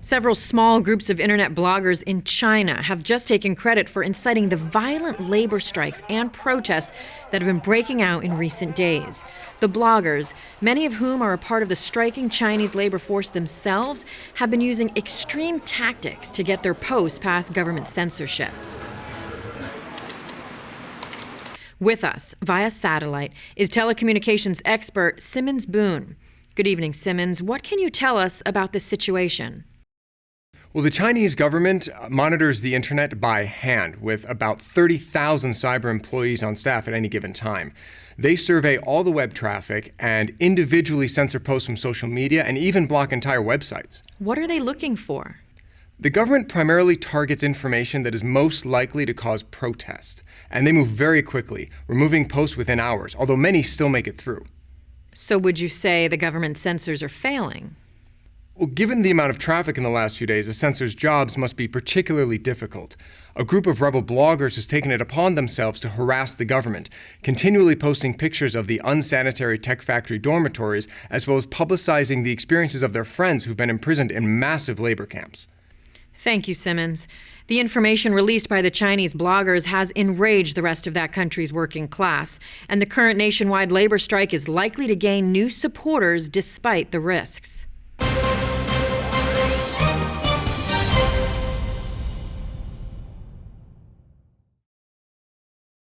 Several small groups of internet bloggers in China have just taken credit for inciting the violent labor strikes and protests that have been breaking out in recent days. The bloggers, many of whom are a part of the striking Chinese labor force themselves, have been using extreme tactics to get their posts past government censorship. With us via satellite is telecommunications expert Simmons Boone. Good evening, Simmons. What can you tell us about this situation? Well, the Chinese government monitors the internet by hand with about 30,000 cyber employees on staff at any given time. They survey all the web traffic and individually censor posts from social media and even block entire websites. What are they looking for? The government primarily targets information that is most likely to cause protest, and they move very quickly, removing posts within hours, although many still make it through. So would you say the government censors are failing? Well, given the amount of traffic in the last few days, a censor's jobs must be particularly difficult. A group of rebel bloggers has taken it upon themselves to harass the government, continually posting pictures of the unsanitary tech factory dormitories, as well as publicizing the experiences of their friends who've been imprisoned in massive labor camps. Thank you, Simmons. The information released by the Chinese bloggers has enraged the rest of that country's working class, and the current nationwide labor strike is likely to gain new supporters despite the risks.